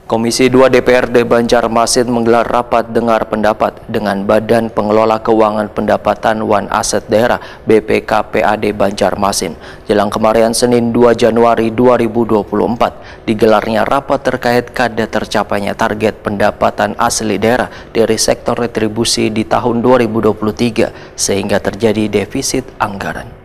Komisi 2 DPRD Banjarmasin menggelar rapat dengar pendapat dengan Badan Pengelola Keuangan Pendapatan Wan Aset Daerah BPKPAD Banjarmasin. Jelang kemarin Senin 2 Januari 2024, digelarnya rapat terkait kadar tercapainya target pendapatan asli daerah dari sektor retribusi di tahun 2023 sehingga terjadi defisit anggaran.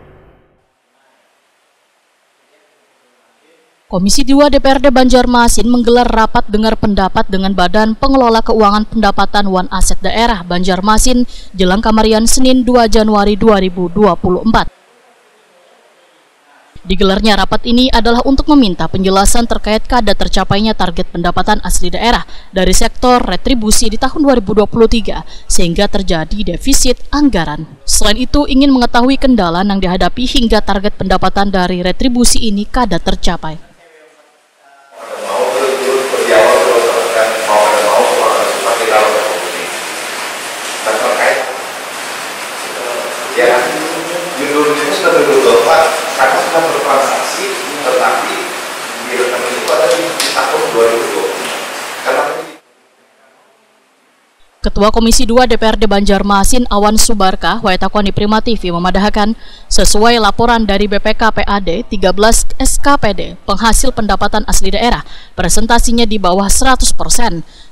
Komisi 2 DPRD Banjarmasin menggelar rapat dengar pendapat dengan Badan Pengelola Keuangan Pendapatan Wan Aset Daerah Banjarmasin jelang kamarian Senin 2 Januari 2024. Digelarnya rapat ini adalah untuk meminta penjelasan terkait kadar tercapainya target pendapatan asli daerah dari sektor retribusi di tahun 2023 sehingga terjadi defisit anggaran. Selain itu ingin mengetahui kendala yang dihadapi hingga target pendapatan dari retribusi ini kadar tercapai. Ya, judul itu sudah duduk Bapak, karena sudah bertransaksi, tetapi di rekening itu ada di tahun 2020. Karena Ketua Komisi 2 DPRD Banjarmasin Awan Subarkah Waitakon di Prima TV memadahkan sesuai laporan dari BPKPAD 13 SKPD penghasil pendapatan asli daerah presentasinya di bawah 100%,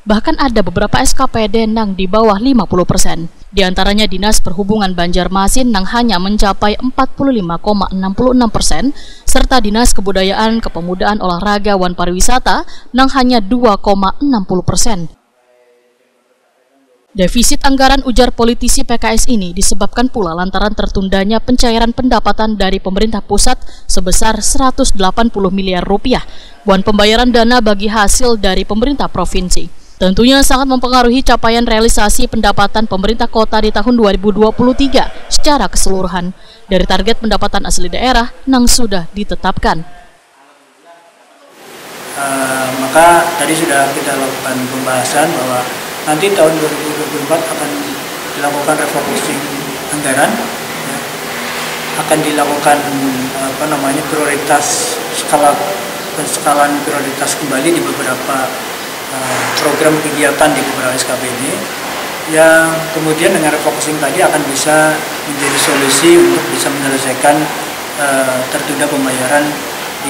bahkan ada beberapa SKPD yang di bawah 50%. Di antaranya Dinas Perhubungan Banjarmasin yang hanya mencapai 45,66% serta Dinas Kebudayaan, Kepemudaan, Olahraga, dan Pariwisata yang hanya 2,60%. Defisit anggaran ujar politisi PKS ini disebabkan pula lantaran tertundanya pencairan pendapatan dari pemerintah pusat sebesar 180 miliar rupiah dan pembayaran dana bagi hasil dari pemerintah provinsi. Tentunya sangat mempengaruhi capaian realisasi pendapatan pemerintah kota di tahun 2023 secara keseluruhan dari target pendapatan asli daerah yang sudah ditetapkan. Maka tadi sudah kita lakukan pembahasan bahwa nanti tahun 2024 akan dilakukan refocusing anggaran, ya. Akan dilakukan prioritas penskalan prioritas kembali di beberapa program kegiatan di beberapa SKPD, yang kemudian dengan refocusing tadi akan bisa menjadi solusi untuk bisa menyelesaikan tertunda pembayaran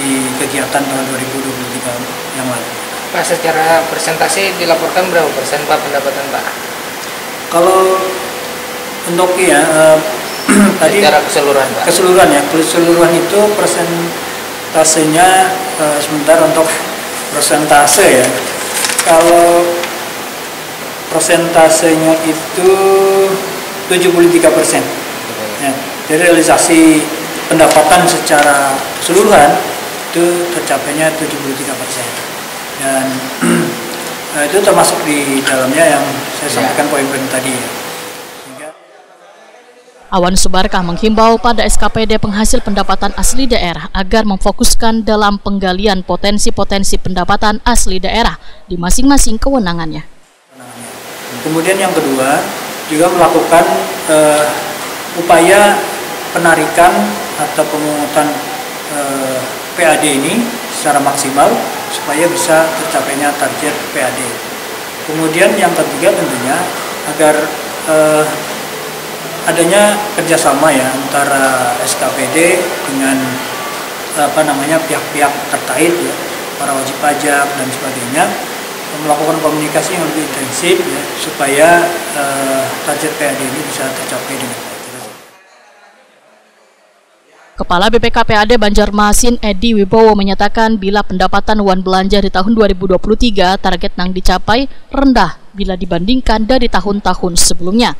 di kegiatan tahun 2023 yang lalu. Pak, secara persentase dilaporkan berapa persen Pak pendapatan Pak? Kalau untuk tadi secara keseluruhan Pak? Keseluruhan itu persentasenya sebentar untuk persentase ya. Kalau persentasenya itu 73%. Ya, dari realisasi pendapatan secara keseluruhan itu tercapainya 73%. Dan itu termasuk di dalamnya yang saya sampaikan poin-poin tadi. Awan Subarkah menghimbau pada SKPD penghasil pendapatan asli daerah agar memfokuskan dalam penggalian potensi-potensi pendapatan asli daerah di masing-masing kewenangannya. Kemudian yang kedua, juga melakukan upaya penarikan atau pemungutan PAD ini secara maksimal supaya bisa tercapainya target PAD. Kemudian yang ketiga tentunya agar adanya kerjasama ya antara SKPD dengan pihak-pihak terkait ya, para wajib pajak dan sebagainya, melakukan komunikasi yang lebih intensif ya, supaya target PAD ini bisa tercapai dengan baik. Kepala BPKPAD Banjarmasin Edi Wibowo menyatakan bila pendapatan wan belanja di tahun 2023 target yang dicapai rendah bila dibandingkan dari tahun-tahun sebelumnya.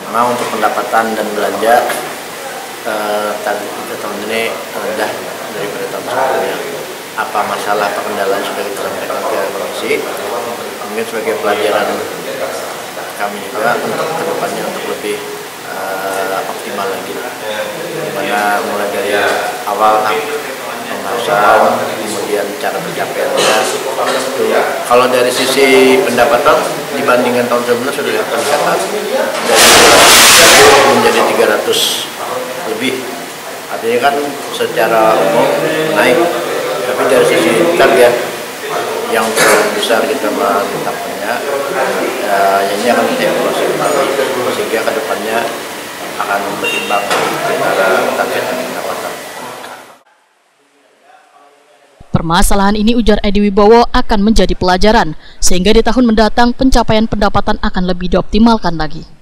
Memang untuk pendapatan dan belanja target kita tahun ini rendah daripada tahun sebelumnya. Apa masalah kendala sudah kita sampaikan ke komisi, mungkin sebagai pelajaran kami juga untuk kedepannya untuk lebih optimal lagi, dimana mulai dari awal pembahasan, kemudian cara pencapaiannya. Kalau dari sisi pendapatan dibandingkan tahun sebelumnya sudah dilakukan dari menjadi 300 lebih, artinya kan secara umum naik, tapi dari sisi target yang terlalu besar kita menetapkannya, ini akan kita evaluasi kembali sehingga kedepannya akan berimbang antara target dan pendapatan. Permasalahan ini, ujar Edi Wibowo, akan menjadi pelajaran, sehingga di tahun mendatang pencapaian pendapatan akan lebih dioptimalkan lagi.